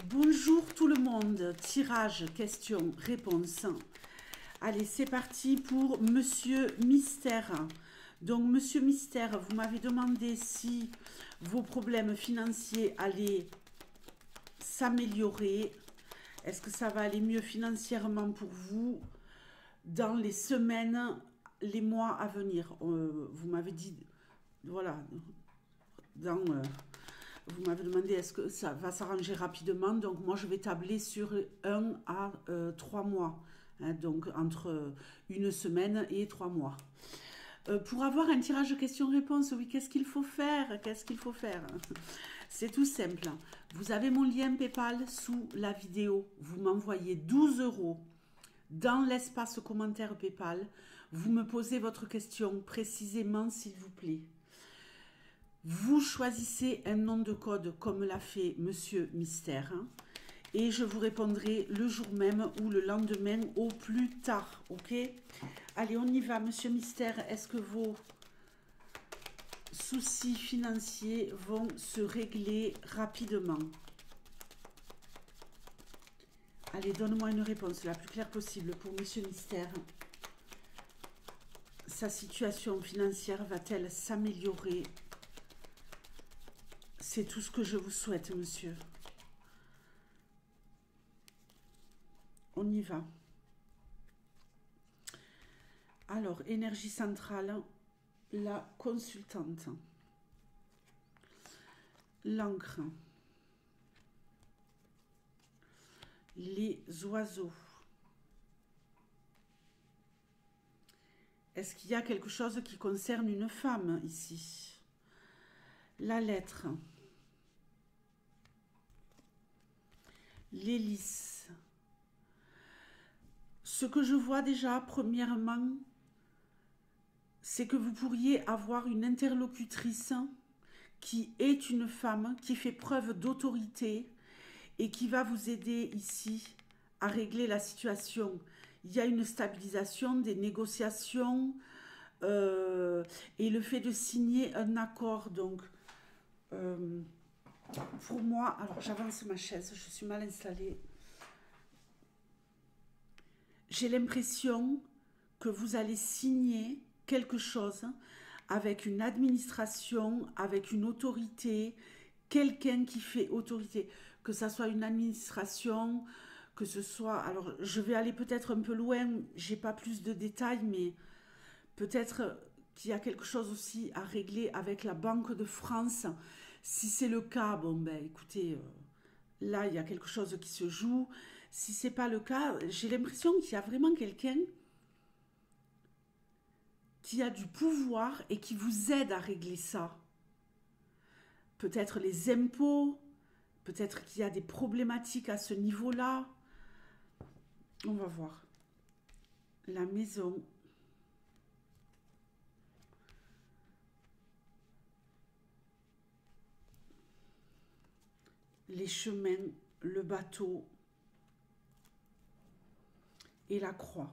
Bonjour tout le monde, tirage, question, réponse. Allez, c'est parti pour Monsieur Mystère. Donc, Monsieur Mystère, vous m'avez demandé si vos problèmes financiers allaient s'améliorer. Est-ce que ça va aller mieux financièrement pour vous dans les semaines, les mois à venir? Vous m'avez dit, voilà, vous m'avez demandé est-ce que ça va s'arranger rapidement. Donc moi je vais tabler sur 1 à 3 mois. Hein, donc entre une semaine et 3 mois. Pour avoir un tirage questions-réponses, oui, qu'est-ce qu'il faut faire? Qu'est-ce qu'il faut faire? C'est tout simple. Vous avez mon lien PayPal sous la vidéo. Vous m'envoyez 12 € dans l'espace commentaire PayPal. Vous me posez votre question précisément, s'il vous plaît. Vous choisissez un nom de code comme l'a fait Monsieur Mystère et je vous répondrai le jour même ou le lendemain au plus tard, ok? Allez, on y va, Monsieur Mystère. Est-ce que vos soucis financiers vont se régler rapidement? Allez, donne-moi une réponse la plus claire possible pour Monsieur Mystère. Sa situation financière va-t-elle s'améliorer? C'est tout ce que je vous souhaite, monsieur. On y va. Alors, énergie centrale, la consultante. L'encre. Les oiseaux. Est-ce qu'il y a quelque chose qui concerne une femme ici? La lettre. L'hélice. Ce que je vois déjà, premièrement, c'est que vous pourriez avoir une interlocutrice qui est une femme, qui fait preuve d'autorité et qui va vous aider ici à régler la situation. Il y a une stabilisation, des négociations et le fait de signer un accord. Donc, pour moi, alors j'avance ma chaise, je suis mal installée. J'ai l'impression que vous allez signer quelque chose avec une administration, avec une autorité, quelqu'un qui fait autorité, que ça soit une administration, que ce soit... Alors, je vais aller peut-être un peu loin, j'ai pas plus de détails, mais peut-être qu'il y a quelque chose aussi à régler avec la Banque de France. Si c'est le cas, bon ben écoutez, là il y a quelque chose qui se joue. Si c'est pas le cas, j'ai l'impression qu'il y a vraiment quelqu'un qui a du pouvoir et qui vous aide à régler ça. Peut-être les impôts, peut-être qu'il y a des problématiques à ce niveau-là. On va voir. La maison. Les chemins, le bateau et la croix.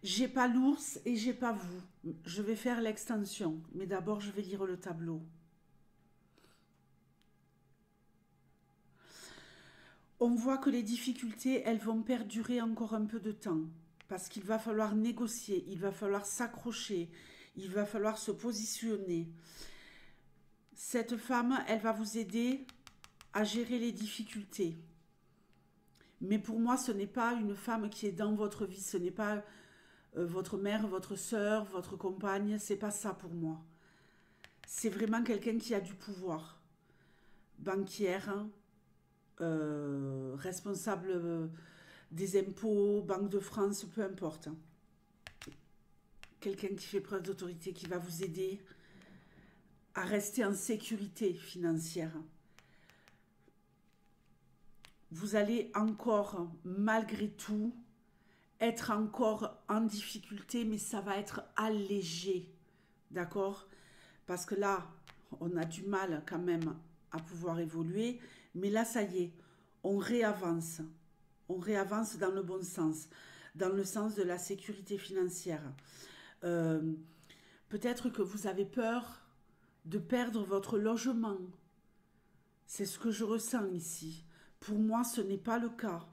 J'ai pas l'ours et j'ai pas vous. Je vais faire l'extension, mais d'abord je vais lire le tableau. On voit que les difficultés, elles vont perdurer encore un peu de temps, parce qu'il va falloir négocier, il va falloir s'accrocher, il va falloir se positionner. Cette femme, elle va vous aider à gérer les difficultés. Mais pour moi, ce n'est pas une femme qui est dans votre vie, ce n'est pas votre mère, votre sœur, votre compagne, c'est pas ça pour moi. C'est vraiment quelqu'un qui a du pouvoir. Banquière, responsable des impôts, Banque de France, peu importe. Quelqu'un qui fait preuve d'autorité, qui va vous aider à rester en sécurité financière. Vous allez encore, malgré tout, être encore en difficulté, mais ça va être allégé, d'accord? Parce que là, on a du mal quand même à pouvoir évoluer, mais là, ça y est, on réavance dans le bon sens, dans le sens de la sécurité financière. Peut-être que vous avez peur de perdre votre logement. C'est ce que je ressens ici. Pour moi, ce n'est pas le cas.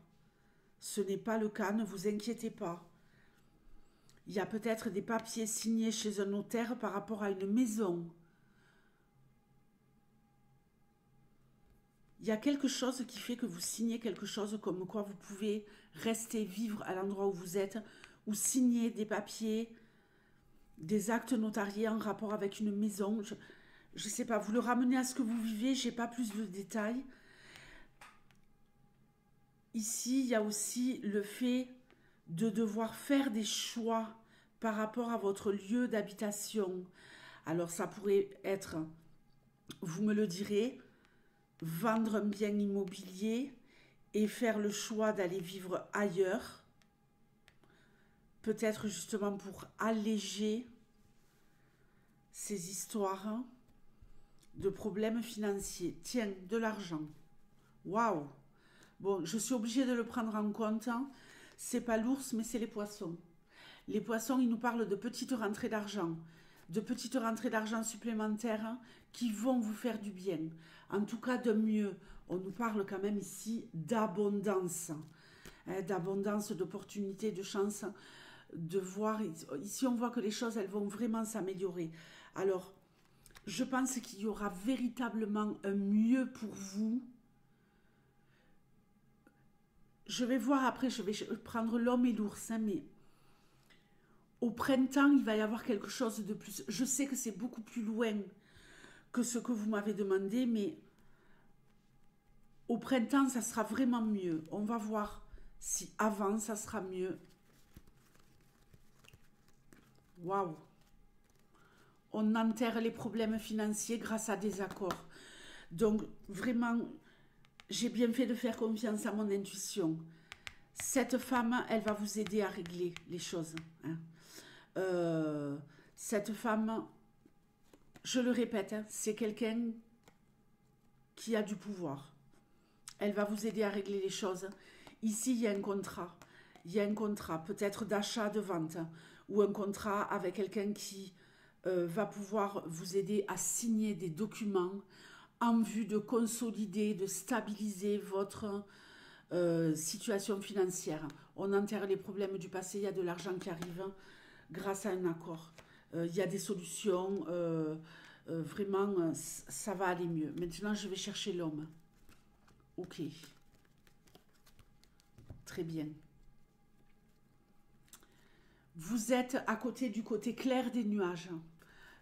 Ce n'est pas le cas, ne vous inquiétez pas. Il y a peut-être des papiers signés chez un notaire par rapport à une maison. Il y a quelque chose qui fait que vous signez quelque chose comme quoi vous pouvez rester vivre à l'endroit où vous êtes ou signer des papiers, des actes notariés en rapport avec une maison. Je ne sais pas, vous le ramenez à ce que vous vivez, je n'ai pas plus de détails. Ici, il y a aussi le fait de devoir faire des choix par rapport à votre lieu d'habitation. Alors ça pourrait être, vous me le direz, vendre un bien immobilier et faire le choix d'aller vivre ailleurs, peut-être justement pour alléger ces histoires de problèmes financiers. Tiens, de l'argent. Waouh! Bon, je suis obligée de le prendre en compte. C'est pas l'ours, mais c'est les poissons. Les poissons, ils nous parlent de petites rentrées d'argent, supplémentaires qui vont vous faire du bien. En tout cas, de mieux. On nous parle quand même ici d'abondance, d'abondance, d'opportunités, de chances, de voir. Ici, on voit que les choses, elles vont vraiment s'améliorer. Alors, je pense qu'il y aura véritablement un mieux pour vous. Je vais voir après, je vais prendre l'homme et l'ours, mais au printemps, il va y avoir quelque chose de plus. Je sais que c'est beaucoup plus loin que ce que vous m'avez demandé, mais au printemps, ça sera vraiment mieux. On va voir si avant, ça sera mieux. Waouh! On enterre les problèmes financiers grâce à des accords. Donc, vraiment, j'ai bien fait de faire confiance à mon intuition. Cette femme, elle va vous aider à régler les choses. Cette femme, je le répète, c'est quelqu'un qui a du pouvoir. Elle va vous aider à régler les choses. Ici, il y a un contrat. Il y a un contrat, peut-être d'achat, de vente, ou un contrat avec quelqu'un qui va pouvoir vous aider à signer des documents en vue de consolider, de stabiliser votre situation financière. On enterre les problèmes du passé, il y a de l'argent qui arrive grâce à un accord. Il y a des solutions, vraiment, ça va aller mieux. Maintenant, je vais chercher l'homme. Ok. Très bien. Vous êtes à côté du côté clair des nuages.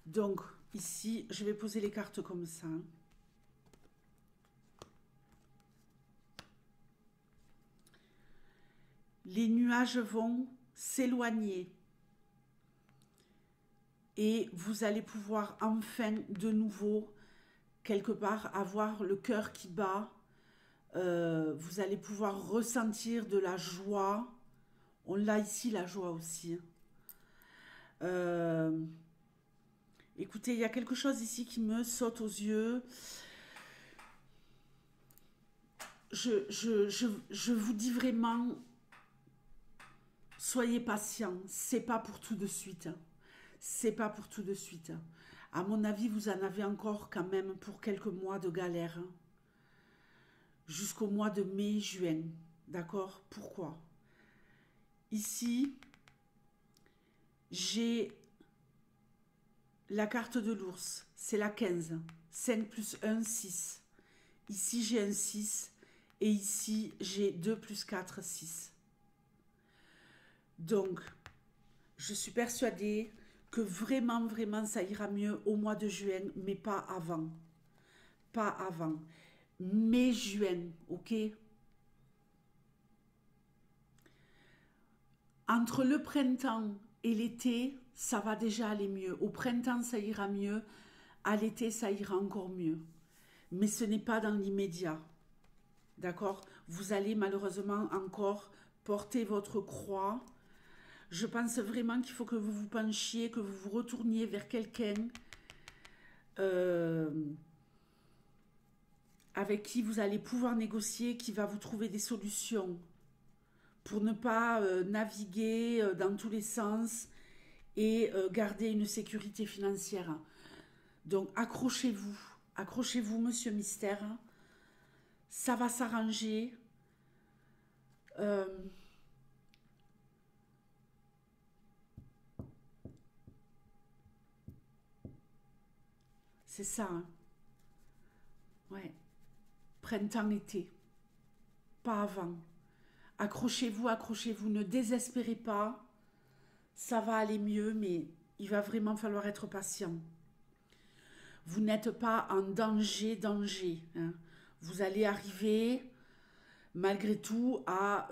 Donc, ici, je vais poser les cartes comme ça. Les nuages vont s'éloigner. Et vous allez pouvoir enfin de nouveau, quelque part, avoir le cœur qui bat. Vous allez pouvoir ressentir de la joie. On l'a ici, la joie aussi. Écoutez, il y a quelque chose ici qui me saute aux yeux. Je vous dis vraiment, soyez patient. C'est pas pour tout de suite. C'est pas pour tout de suite. À mon avis, vous en avez encore quand même pour quelques mois de galère. Jusqu'au mois de mai, juin. D'accord? Pourquoi? Ici, j'ai la carte de l'ours. C'est la 15. 5 plus 1, 6. Ici, j'ai un 6. Et ici, j'ai 2 plus 4, 6. Donc, je suis persuadée que vraiment, vraiment, ça ira mieux au mois de juin, mais pas avant. Pas avant. Mai-juin, ok? Entre le printemps et l'été, ça va déjà aller mieux. Au printemps, ça ira mieux. À l'été, ça ira encore mieux. Mais ce n'est pas dans l'immédiat. D'accord? Vous allez malheureusement encore porter votre croix. Je pense vraiment qu'il faut que vous vous penchiez, que vous vous retourniez vers quelqu'un avec qui vous allez pouvoir négocier, qui va vous trouver des solutions pour ne pas naviguer dans tous les sens et garder une sécurité financière. Donc, accrochez-vous. Accrochez-vous, Monsieur Mystère. Ça va s'arranger. C'est ça, hein. Ouais. Printemps-été. Pas avant. Accrochez-vous, accrochez-vous. Ne désespérez pas. Ça va aller mieux, mais il va vraiment falloir être patient. Vous n'êtes pas en danger, hein. Vous allez arriver, malgré tout, à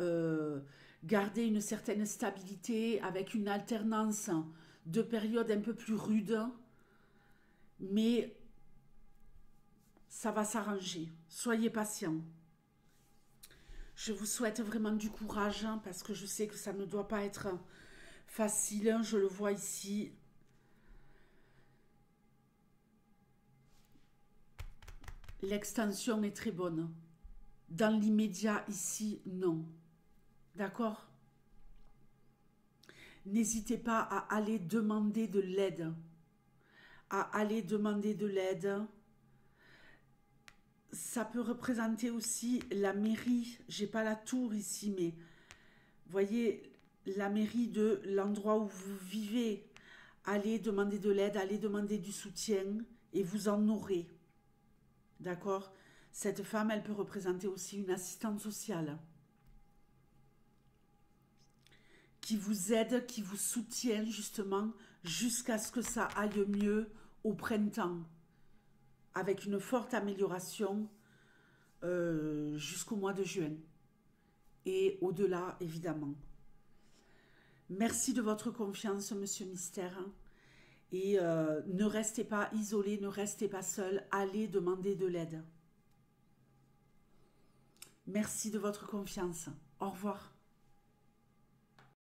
garder une certaine stabilité avec une alternance de périodes un peu plus rudes, mais ça va s'arranger. Soyez patient. Je vous souhaite vraiment du courage, hein, parce que je sais que ça ne doit pas être facile, hein, je le vois ici. L'extension est très bonne. Dans l'immédiat, ici, non. D'accord? N'hésitez pas à aller demander de l'aide. À aller demander de l'aide. Ça peut représenter aussi la mairie. J'ai pas la tour ici, mais voyez, la mairie de l'endroit où vous vivez. Allez demander de l'aide, allez demander du soutien et vous en aurez. D'accord? Cette femme, elle peut représenter aussi une assistante sociale qui vous aide, qui vous soutient justement jusqu'à ce que ça aille mieux au printemps, avec une forte amélioration jusqu'au mois de juin et au-delà évidemment. Merci de votre confiance, Monsieur Mystère. Et ne restez pas isolé, ne restez pas seul, allez demander de l'aide. Merci de votre confiance. Au revoir.